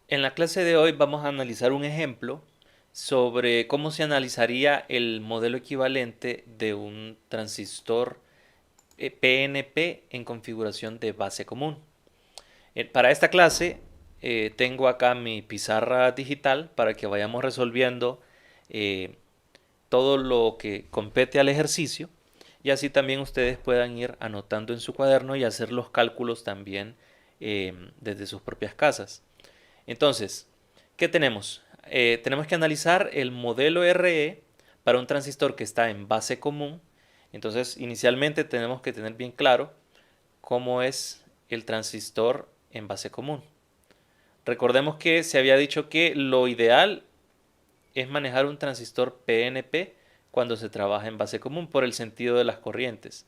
En la clase de hoy vamos a analizar un ejemplo sobre cómo se analizaría el modelo equivalente de un transistor PNP en configuración de base común. Para esta clase tengo acá mi pizarra digital para que vayamos resolviendo eh, todo lo que compete al ejercicio y así también ustedes puedan ir anotando en su cuaderno y hacer los cálculos también desde sus propias casas. Entonces, ¿qué tenemos? Tenemos que analizar el modelo RE para un transistor que está en base común. Entonces, inicialmente tenemos que tener bien claro cómo es el transistor en base común. Recordemos que se había dicho que lo ideal es manejar un transistor PNP cuando se trabaja en base común por el sentido de las corrientes.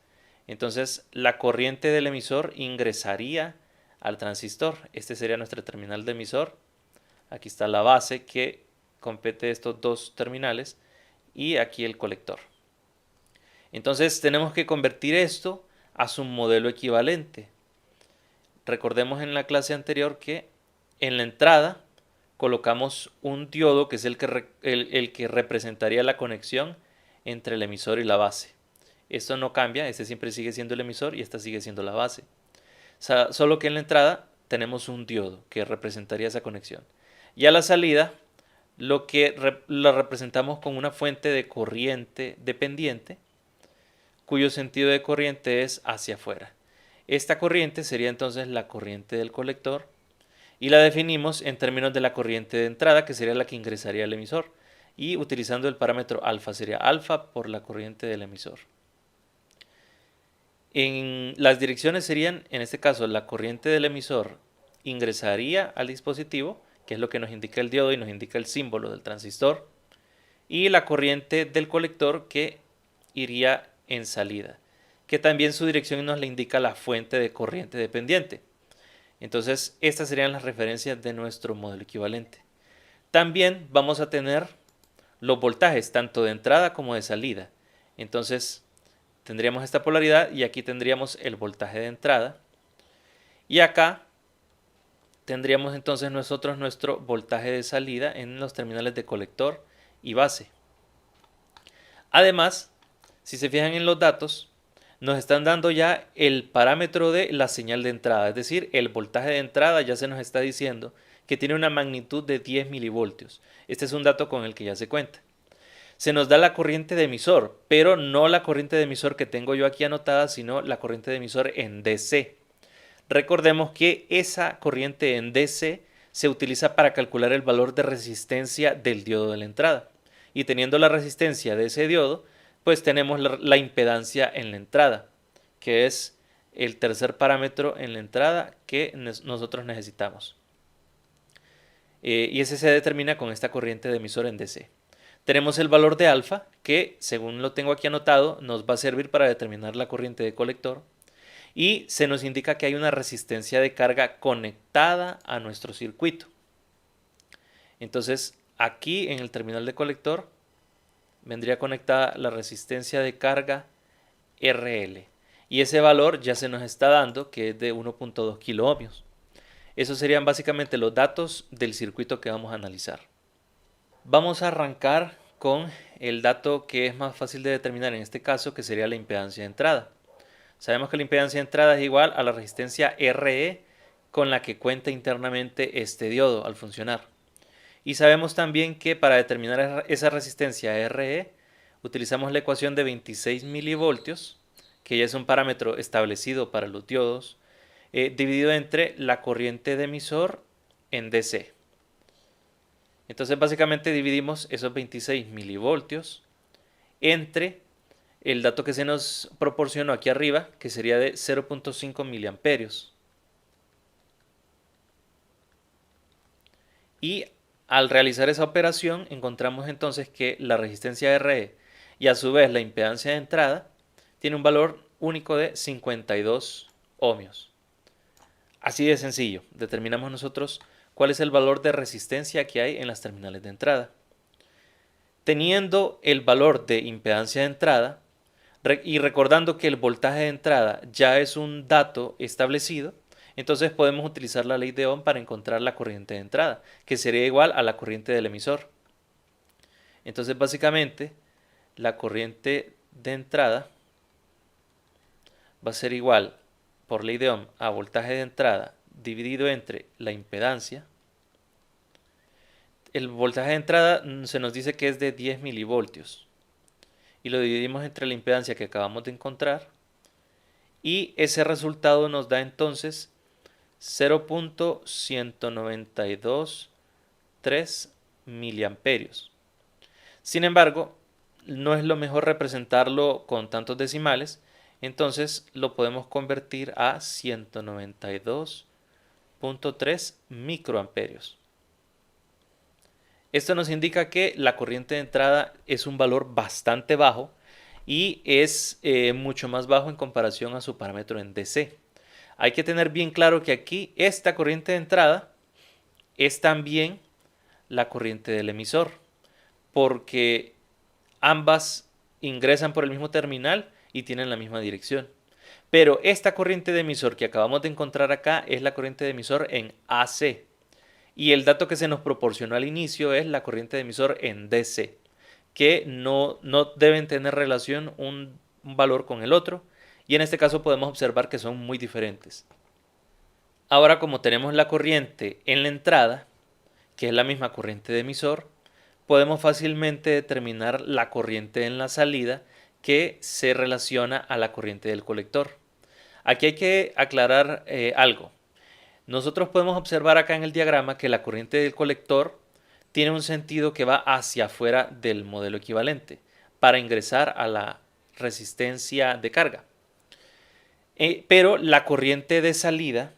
Entonces, la corriente del emisor ingresaría al transistor. Este sería nuestro terminal de emisor. Aquí está la base que compete estos dos terminales y aquí el colector. Entonces tenemos que convertir esto a su modelo equivalente. Recordemos en la clase anterior que en la entrada colocamos un diodo que es el que representaría la conexión entre el emisor y la base. Esto no cambia, este siempre sigue siendo el emisor y esta sigue siendo la base. Solo que en la entrada tenemos un diodo que representaría esa conexión. Y a la salida lo representamos con una fuente de corriente dependiente cuyo sentido de corriente es hacia afuera. Esta corriente sería entonces la corriente del colector y la definimos en términos de la corriente de entrada, que sería la que ingresaría al emisor, y utilizando el parámetro alfa, sería alfa por la corriente del emisor. En las direcciones serían, en este caso, la corriente del emisor ingresaría al dispositivo, que es lo que nos indica el diodo y nos indica el símbolo del transistor, y la corriente del colector que iría en salida, que también su dirección nos le indica la fuente de corriente dependiente. Entonces, estas serían las referencias de nuestro modelo equivalente. También vamos a tener los voltajes, tanto de entrada como de salida. Entonces, tendríamos esta polaridad y aquí tendríamos el voltaje de entrada. Y acá tendríamos entonces nosotros nuestro voltaje de salida en los terminales de colector y base. Además, si se fijan en los datos, nos están dando ya el parámetro de la señal de entrada, es decir, el voltaje de entrada ya se nos está diciendo que tiene una magnitud de 10 milivoltios. Este es un dato con el que ya se cuenta. Se nos da la corriente de emisor, pero no la corriente de emisor que tengo yo aquí anotada, sino la corriente de emisor en DC. Recordemos que esa corriente en DC se utiliza para calcular el valor de resistencia del diodo de la entrada. Y teniendo la resistencia de ese diodo, pues tenemos la impedancia en la entrada, que es el tercer parámetro en la entrada que nosotros necesitamos. Y ese se determina con esta corriente de emisor en DC. Tenemos el valor de alfa, que según lo tengo aquí anotado, nos va a servir para determinar la corriente de colector. Y se nos indica que hay una resistencia de carga conectada a nuestro circuito. Entonces, aquí en el terminal de colector vendría conectada la resistencia de carga RL. Y ese valor ya se nos está dando, que es de 1.2 kiloohmios. Esos serían básicamente los datos del circuito que vamos a analizar. Vamos a arrancar con el dato que es más fácil de determinar en este caso, que sería la impedancia de entrada. Sabemos que la impedancia de entrada es igual a la resistencia RE con la que cuenta internamente este diodo al funcionar. Y sabemos también que para determinar esa resistencia RE utilizamos la ecuación de 26 milivoltios, que ya es un parámetro establecido para los diodos, dividido entre la corriente de emisor en DC. Entonces básicamente dividimos esos 26 milivoltios entre el dato que se nos proporcionó aquí arriba, que sería de 0.5 miliamperios. Y al realizar esa operación encontramos entonces que la resistencia RE y a su vez la impedancia de entrada tiene un valor único de 52 ohmios. Así de sencillo, determinamos nosotros cuál es el valor de resistencia que hay en las terminales de entrada. Teniendo el valor de impedancia de entrada y recordando que el voltaje de entrada ya es un dato establecido, Entonces podemos utilizar la ley de Ohm para encontrar la corriente de entrada, que sería igual a la corriente del emisor. Entonces básicamente la corriente de entrada va a ser igual por ley de Ohm a voltaje de entrada dividido entre la impedancia. El voltaje de entrada se nos dice que es de 10 milivoltios y lo dividimos entre la impedancia que acabamos de encontrar y ese resultado nos da entonces 0.1923 miliamperios. Sin embargo, no es lo mejor representarlo con tantos decimales, entonces lo podemos convertir a 192.3 microamperios. Esto nos indica que la corriente de entrada es un valor bastante bajo y es mucho más bajo en comparación a su parámetro en DC. Hay que tener bien claro que aquí esta corriente de entrada es también la corriente del emisor, porque ambas ingresan por el mismo terminal y tienen la misma dirección. Pero esta corriente de emisor que acabamos de encontrar acá es la corriente de emisor en AC. Y el dato que se nos proporcionó al inicio es la corriente de emisor en DC, que no deben tener relación un valor con el otro. Y en este caso podemos observar que son muy diferentes. Ahora, como tenemos la corriente en la entrada, que es la misma corriente de emisor, podemos fácilmente determinar la corriente en la salida que se relaciona a la corriente del colector. Aquí hay que aclarar algo. Nosotros podemos observar acá en el diagrama que la corriente del colector tiene un sentido que va hacia afuera del modelo equivalente para ingresar a la resistencia de carga. Pero la corriente de salida,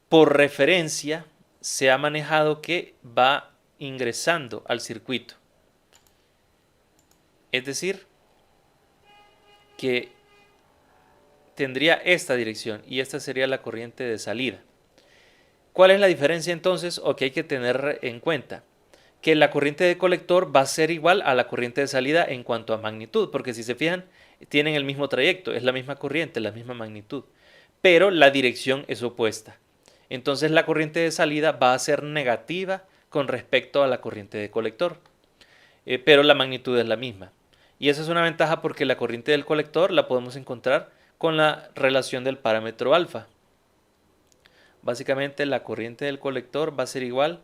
por referencia, se ha manejado que va ingresando al circuito. Es decir, que tendría esta dirección y esta sería la corriente de salida. ¿Cuál es la diferencia entonces o que hay que tener en cuenta? Que la corriente de colector va a ser igual a la corriente de salida en cuanto a magnitud, porque si se fijan, tienen el mismo trayecto, es la misma corriente, la misma magnitud, pero la dirección es opuesta. Entonces la corriente de salida va a ser negativa con respecto a la corriente de colector, pero la magnitud es la misma. Y esa es una ventaja porque la corriente del colector la podemos encontrar con la relación del parámetro alfa. Básicamente la corriente del colector va a ser igual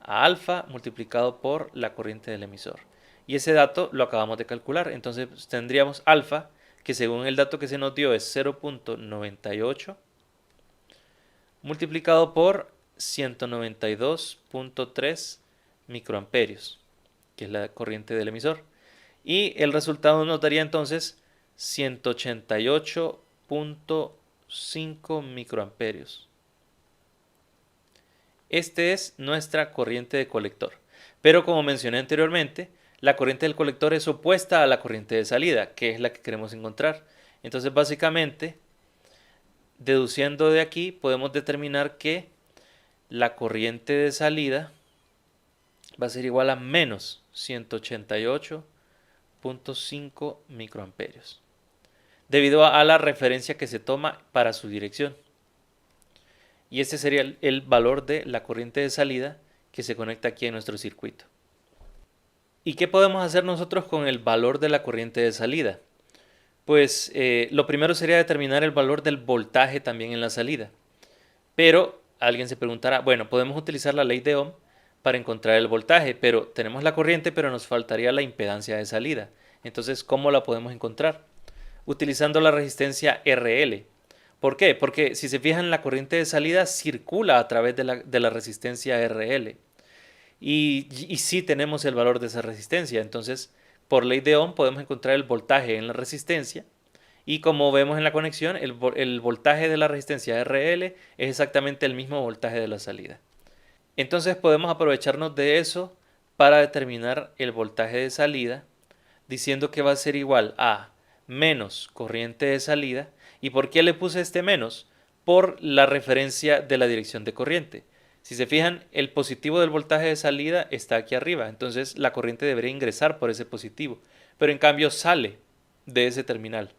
a alfa multiplicado por la corriente del emisor. Y ese dato lo acabamos de calcular. Entonces tendríamos alfa, que según el dato que se nos dio es 0.98 multiplicado por 192.3 microamperios, que es la corriente del emisor. Y el resultado nos daría entonces 188.5 microamperios. Este es nuestra corriente de colector. Pero como mencioné anteriormente, la corriente del colector es opuesta a la corriente de salida, que es la que queremos encontrar. Entonces básicamente, deduciendo de aquí, podemos determinar que la corriente de salida va a ser igual a menos 188.5 microamperios, debido a la referencia que se toma para su dirección. Y este sería el valor de la corriente de salida que se conecta aquí en nuestro circuito. ¿Y qué podemos hacer nosotros con el valor de la corriente de salida? Pues lo primero sería determinar el valor del voltaje también en la salida. Pero alguien se preguntará, bueno, podemos utilizar la ley de Ohm para encontrar el voltaje, pero tenemos la corriente, pero nos faltaría la impedancia de salida. Entonces, ¿cómo la podemos encontrar? Utilizando la resistencia RL. ¿Por qué? Porque si se fijan, la corriente de salida circula a través de la resistencia RL. Y sí tenemos el valor de esa resistencia. Entonces, por ley de Ohm podemos encontrar el voltaje en la resistencia. Y como vemos en la conexión, el voltaje de la resistencia RL es exactamente el mismo voltaje de la salida. Entonces podemos aprovecharnos de eso para determinar el voltaje de salida, diciendo que va a ser igual a menos corriente de salida. ¿Y por qué le puse este menos? Por la referencia de la dirección de corriente. Si se fijan, el positivo del voltaje de salida está aquí arriba, entonces la corriente debería ingresar por ese positivo, pero en cambio sale de ese terminal.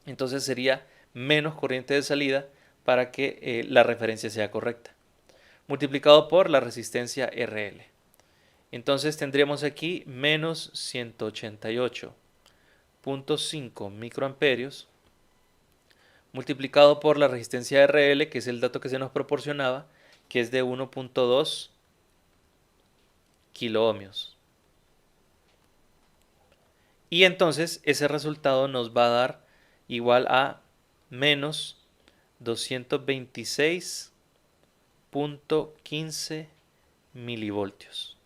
Entonces sería menos corriente de salida para que la referencia sea correcta, multiplicado por la resistencia RL. Entonces tendríamos aquí menos 188.5 microamperios multiplicado por la resistencia RL, que es el dato que se nos proporcionaba, que es de 1.2 kiloohmios. Y entonces ese resultado nos va a dar igual a menos 226.15 milivoltios.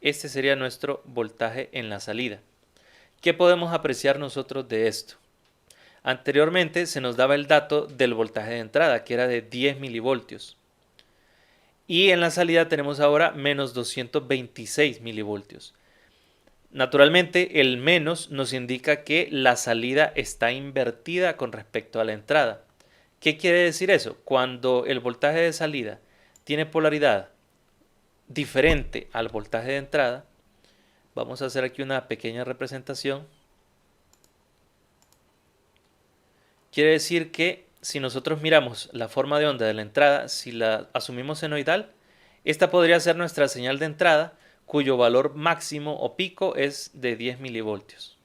Este sería nuestro voltaje en la salida. ¿Qué podemos apreciar nosotros de esto? Anteriormente se nos daba el dato del voltaje de entrada, que era de 10 milivoltios. Y en la salida tenemos ahora menos 226 milivoltios. Naturalmente, el menos nos indica que la salida está invertida con respecto a la entrada. ¿Qué quiere decir eso? Cuando el voltaje de salida tiene polaridad diferente al voltaje de entrada, vamos a hacer aquí una pequeña representación. Quiere decir que si nosotros miramos la forma de onda de la entrada, si la asumimos senoidal, esta podría ser nuestra señal de entrada, cuyo valor máximo o pico es de 10 milivoltios.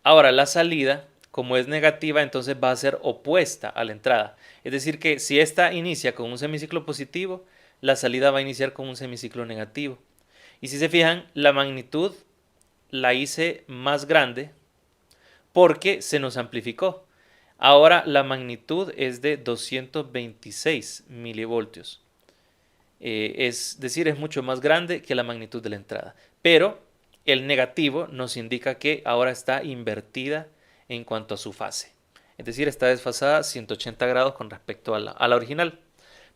Ahora la salida, como es negativa, entonces va a ser opuesta a la entrada. Es decir que si esta inicia con un semiciclo positivo, la salida va a iniciar con un semiciclo negativo. Y si se fijan, la magnitud la hice más grande porque se nos amplificó. Ahora la magnitud es de 226 milivoltios. Es decir, es mucho más grande que la magnitud de la entrada. Pero el negativo nos indica que ahora está invertida en cuanto a su fase. Es decir, está desfasada 180 grados con respecto a la original.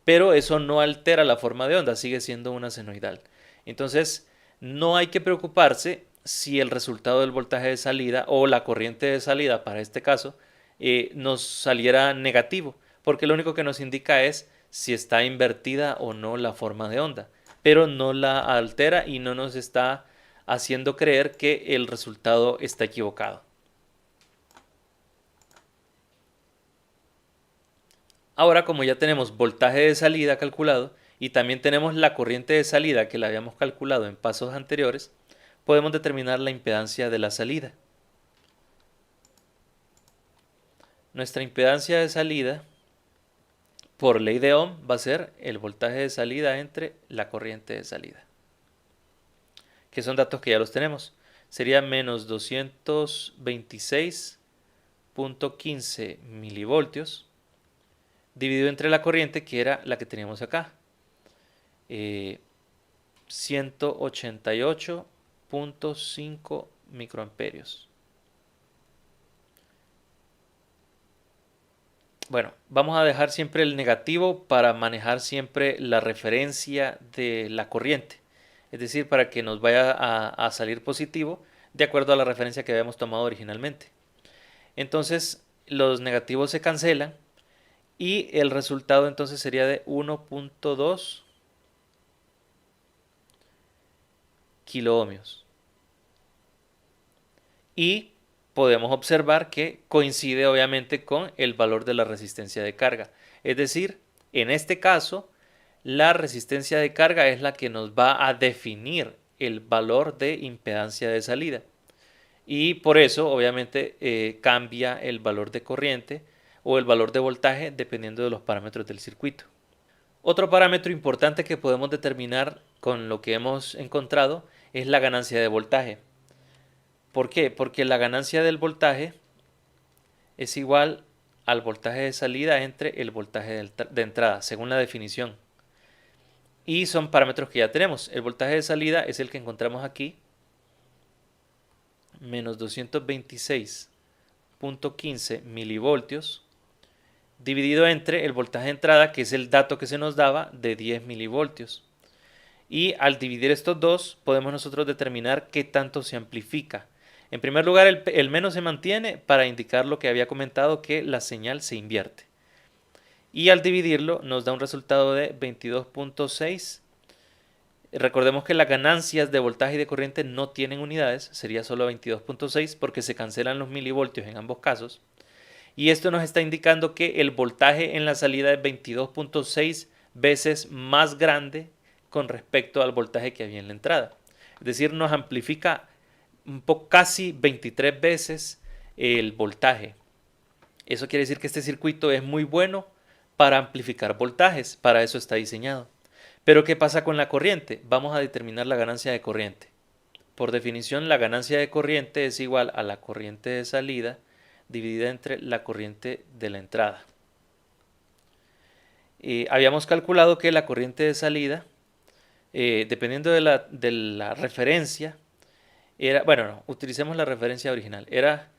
Pero eso no altera la forma de onda, sigue siendo una senoidal. Entonces, no hay que preocuparse si el resultado del voltaje de salida o la corriente de salida para este caso nos saliera negativo, porque lo único que nos indica es si está invertida o no la forma de onda, pero no la altera y no nos está haciendo creer que el resultado está equivocado. Ahora, como ya tenemos voltaje de salida calculado y también tenemos la corriente de salida que la habíamos calculado en pasos anteriores, podemos determinar la impedancia de la salida. Nuestra impedancia de salida, por ley de Ohm, va a ser el voltaje de salida entre la corriente de salida, que son datos que ya los tenemos. Sería menos 226.15 milivoltios dividido entre la corriente, que era la que teníamos acá, 188.5 microamperios. Bueno, vamos a dejar siempre el negativo para manejar siempre la referencia de la corriente. Es decir, para que nos vaya a salir positivo de acuerdo a la referencia que habíamos tomado originalmente. Entonces, los negativos se cancelan y el resultado entonces sería de 1.2 kiloohmios. Y podemos observar que coincide obviamente con el valor de la resistencia de carga. Es decir, en este caso, la resistencia de carga es la que nos va a definir el valor de impedancia de salida. Y por eso, obviamente, cambia el valor de corriente o el valor de voltaje dependiendo de los parámetros del circuito. Otro parámetro importante que podemos determinar con lo que hemos encontrado es la ganancia de voltaje. ¿Por qué? Porque la ganancia del voltaje es igual al voltaje de salida entre el voltaje de entrada, según la definición. Y son parámetros que ya tenemos. El voltaje de salida es el que encontramos aquí, menos 226.15 milivoltios, dividido entre el voltaje de entrada, que es el dato que se nos daba, de 10 milivoltios. Y al dividir estos dos, podemos nosotros determinar qué tanto se amplifica. En primer lugar, el menos se mantiene para indicar lo que había comentado, que la señal se invierte. Y al dividirlo nos da un resultado de 22.6. Recordemos que las ganancias de voltaje y de corriente no tienen unidades, sería solo 22.6 porque se cancelan los milivoltios en ambos casos. y esto nos está indicando que el voltaje en la salida es 22.6 veces más grande con respecto al voltaje que había en la entrada. Es decir, nos amplifica casi 23 veces el voltaje. Eso quiere decir que este circuito es muy bueno para amplificar voltajes, para eso está diseñado. Pero ¿qué pasa con la corriente? Vamos a determinar la ganancia de corriente. Por definición, la ganancia de corriente es igual a la corriente de salida dividida entre la corriente de la entrada. Habíamos calculado que la corriente de salida, dependiendo de la referencia, era, bueno, no, utilicemos la referencia original, era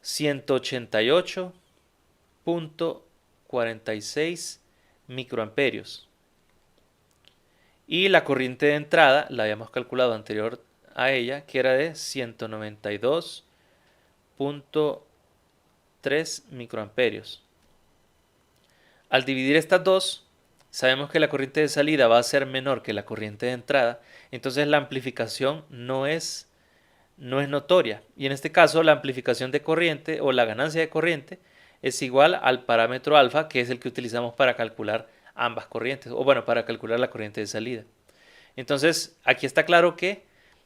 188.46 microamperios. Y la corriente de entrada la habíamos calculado anterior a ella, que era de 192.3 microamperios. Al dividir estas dos, sabemos que la corriente de salida va a ser menor que la corriente de entrada, entonces la amplificación no es notoria. Y en este caso la amplificación de corriente o la ganancia de corriente es igual al parámetro alfa, que es el que utilizamos para calcular ambas corrientes, o bueno, para calcular la corriente de salida. Entonces aquí está claro que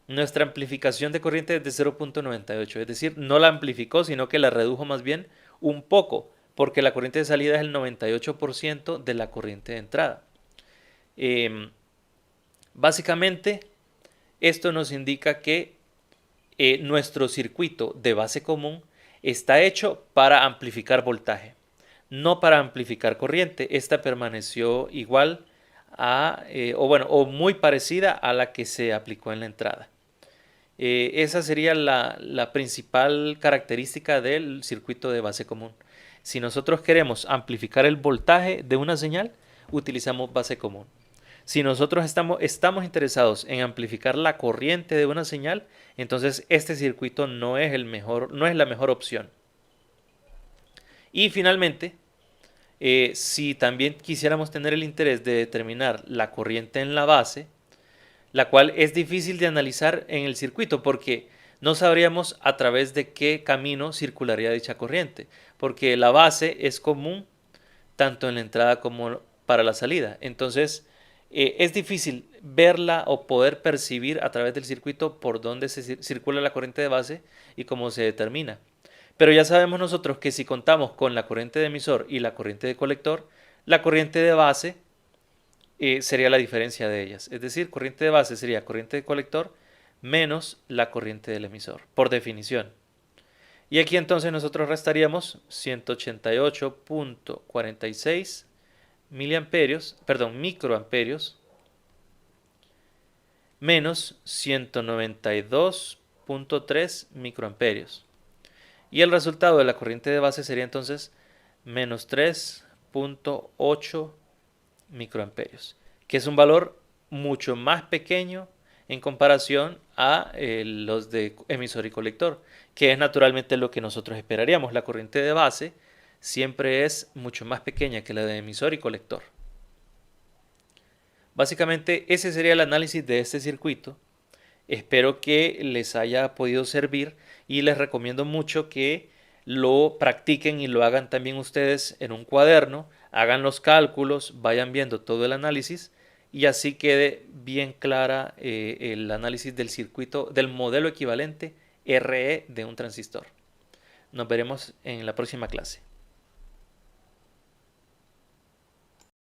nuestra amplificación de corriente es de 0.98, es decir, no la amplificó, sino que la redujo más bien un poco, porque la corriente de salida es el 98% de la corriente de entrada. Básicamente, esto nos indica que nuestro circuito de base común está hecho para amplificar voltaje, no para amplificar corriente. Esta permaneció igual o muy parecida a la que se aplicó en la entrada. Esa sería la principal característica del circuito de base común. Si nosotros queremos amplificar el voltaje de una señal, utilizamos base común. Si nosotros estamos interesados en amplificar la corriente de una señal, entonces este circuito no es la mejor opción. Y finalmente, si también quisiéramos tener el interés de determinar la corriente en la base, la cual es difícil de analizar en el circuito porque no sabríamos a través de qué camino circularía dicha corriente, porque la base es común tanto en la entrada como para la salida. Entonces, es difícil verla o poder percibir a través del circuito por dónde se circula la corriente de base y cómo se determina. Pero ya sabemos nosotros que si contamos con la corriente de emisor y la corriente de colector, la corriente de base sería la diferencia de ellas. Es decir, corriente de base sería corriente de colector menos la corriente del emisor, por definición. Y aquí entonces nosotros restaríamos 188.46 microamperios menos 192.3 microamperios. Y el resultado de la corriente de base sería entonces menos 3.8 microamperios, que es un valor mucho más pequeño en comparación a los de emisor y colector, que es naturalmente lo que nosotros esperaríamos. La corriente de base siempre es mucho más pequeña que la de emisor y colector. Básicamente ese sería el análisis de este circuito. Espero que les haya podido servir y les recomiendo mucho que lo practiquen y lo hagan también ustedes en un cuaderno, hagan los cálculos, vayan viendo todo el análisis y así quede bien clara el análisis del circuito, del modelo equivalente RE de un transistor. Nos veremos en la próxima clase.